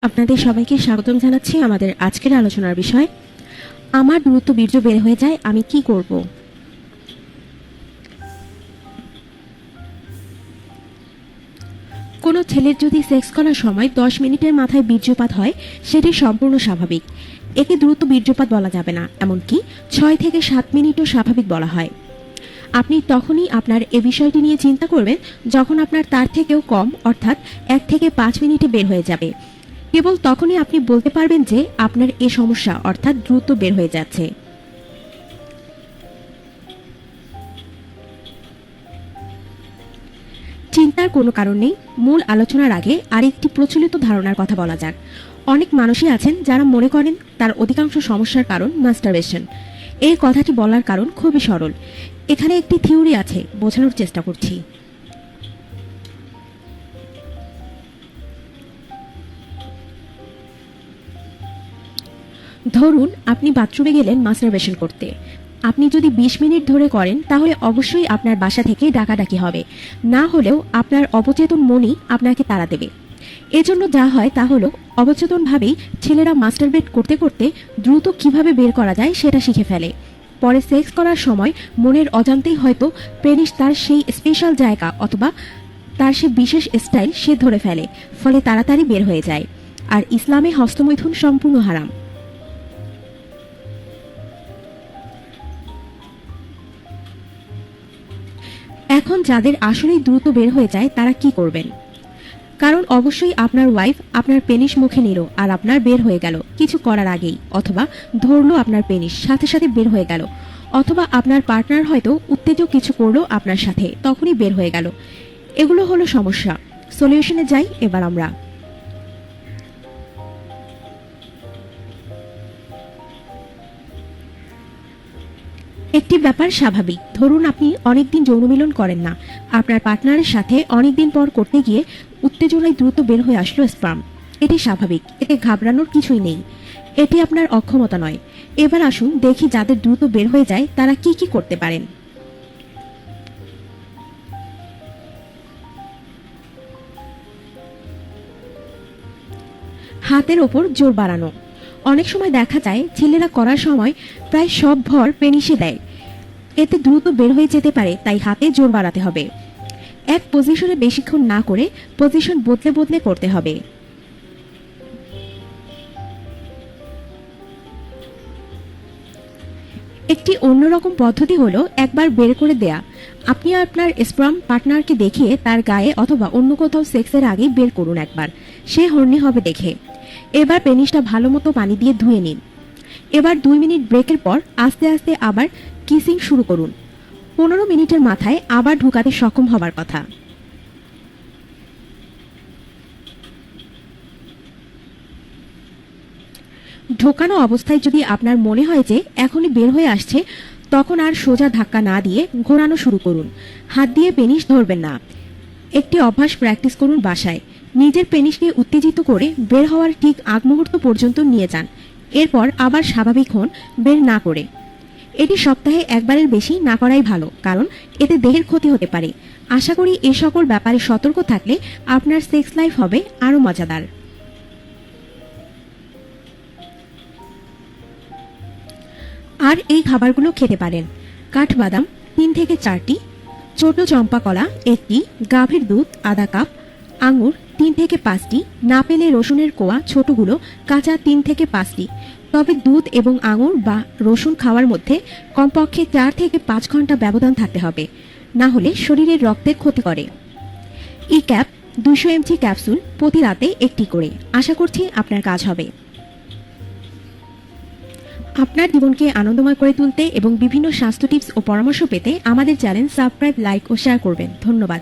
আপনাদের সবাইকে স্বাগতম জানাচ্ছি আমাদের আজকের আলোচনার বিষয়। আমার দ্রুত বীর্য বের হয়ে যায়, আমি কি করব? কোনো ছেলের যদি সেক্স করার সময় 10 মিনিটের মাথায় বীর্যপাত হয়, সেটি সম্পূর্ণ স্বাভাবিক। একে দ্রুত বীর্যপাত বলা যাবে না, এমনকি 6 থেকে 7 মিনিটও স্বাভাবিক বলা হয়। আপনি তখনই আপনার এ বিষয়টি নিয়ে চিন্তা করবেন যখন আপনার তার থেকেও কম, অর্থাৎ 1 থেকে 5 মিনিটে বের হয়ে যাবে। কেবল তখনই আপনি বলতে পারবেন যে আপনার এ সমস্যা, অর্থাৎ দ্রুত বের হয়ে যাচ্ছে। চিন্তার কোনো কারণ নেই। মূল আলোচনার আগে আরেকটি প্রচলিত ধারণার কথা বলা যাক। অনেক মানুষই আছেন যারা মনে করেন তার অধিকাংশ সমস্যার কারণ মাস্টারবেশন। এই কথাটি বলার কারণ খুবই সরল। এখানে একটি থিওরি আছে, বোঝানোর চেষ্টা করছি। ধরুন আপনি বাথরুমে গেলেন মাস্টারবেশন করতে। আপনি যদি 20 মিনিট ধরে করেন তাহলে অবশ্যই আপনার বাসা থেকে ডাকাডাকি হবে, না হলেও আপনার অবচেতন মনই আপনাকে তাড়া দেবে। এজন্য যা হয় তা হলো, অবচেতনভাবেই ছেলেরা মাস্টারবেট করতে করতে দ্রুত কিভাবে বের করা যায় সেটা শিখে ফেলে। পরে সেক্স করার সময় মনের অজান্তেই হয়তো পেনিস তার সেই স্পেশাল জায়গা অথবা তার সে বিশেষ স্টাইল সে ধরে ফেলে, ফলে তাড়াতাড়ি বের হয়ে যায়। আর ইসলামে হস্তমৈথুন সম্পূর্ণ হারাম। এখন যাদের আসলেই দ্রুত বের হয়ে যায় তারা কি করবেন? কারণ অবশ্যই আপনার ওয়াইফ আপনার পেনিস মুখে নিল আর আপনার বের হয়ে গেল কিছু করার আগেই, অথবা ধরলো আপনার পেনিস সাথে সাথে বের হয়ে গেল, অথবা আপনার পার্টনার হয়তো উত্তেজক কিছু করলো আপনার সাথে, তখনই বের হয়ে গেল। এগুলো হলো সমস্যা। সলিউশনে যাই এবার আমরা। একটি ব্যাপার স্বাভাবিক। ধরুন আপনি অনেকদিন যৌন মিলন করেন না, আপনার পার্টনারের সাথে অনেকদিন পর করতে গিয়ে উত্তেজনায় দ্রুত বের হয়ে আসলো স্পার্ম। এটি স্বাভাবিক, এতে ঘাবড়ানোর কিছুই নেই। এটি আপনার অক্ষমতা নয়। এবার আসুন দেখি যাদের দ্রুত বের হয়ে যায় তারা কি কি করতে পারেন। হাতের ওপর জোর বাড়ানো। অনেক সময় দেখা যায় ছেলেরা করার সময় প্রায় সব ভর পেনিসে দেয়। এতে দ্রুত বের হয়ে যেতে পারে, তাই হাতে জোর বাড়াতে হবে। এক পজিশনে বেশিক্ষণ না করে পজিশন বদলে বদলে করতে হবে। একটি অন্যরকম পদ্ধতি হলো একবার বের করে দেয়া। আপনি আপনার স্পার্ম পার্টনারকে দেখিয়ে তার গায়ে অথবা অন্য কোথাও সেক্সের আগে বের করুন একবার, সে হর্নি হবে দেখে। এবার পেনিসটা ভালো মতো পানি দিয়ে ধুয়ে নিন। এবার 2 মিনিট ব্রেকের পর আস্তে আস্তে আবার কিসিং শুরু করুন। 15 মিনিটের মাথায় আবার ঢুকাতে সক্ষম হবার কথা। ঢোকানো অবস্থায় যদি আপনার মনে হয় যে এখনই বের হয়ে আসছে, তখন আর সোজা ধাক্কা না দিয়ে ঘোরানো শুরু করুন। হাত দিয়ে পেনিস ধরবেন না। একটি অভ্যাস প্র্যাকটিস করুন বাসায়। নিজের পেনিসকে উত্তেজিত করে বের হওয়ার ঠিক আগ মুহূর্ত পর্যন্ত নিয়ে যান। এরপর আবার স্বাভাবিক হন বের না করে। এটি সপ্তাহে একবারের বেশি না করাই ভালো, কারণ এতে দেহের ক্ষতি হতে পারে। আশা করি এ সকল ব্যাপারে সতর্ক থাকলে আপনার সেক্স লাইফ হবে আরও মজাদার। আর এই খাবারগুলো খেতে পারেন: কাঠবাদাম 3 থেকে 4টি, ছোট চম্পা কলা 1টি, গাভীর দুধ আধা কাপ, আঙুর 3 থেকে 5টি, না পেলে রসুনের কোয়া ছোটগুলো কাঁচা 3 থেকে 5টি। তবে দুধ এবং আঙুর বা রসুন খাওয়ার মধ্যে কমপক্ষে 4 থেকে 5 ঘন্টা ব্যবধান থাকতে হবে, না হলে শরীরের রক্তের ক্ষতি করে। ই ক্যাপ 200 mg ক্যাপসুল প্রতি রাতে 1টি করে। আশা করছি আপনার কাজ হবে। আপনার জীবনকে আনন্দময় করে তুলতে এবং বিভিন্ন স্বাস্থ্য টিপস ও পরামর্শ পেতে আমাদের চ্যানেল সাবস্ক্রাইব, লাইক ও শেয়ার করবেন। ধন্যবাদ।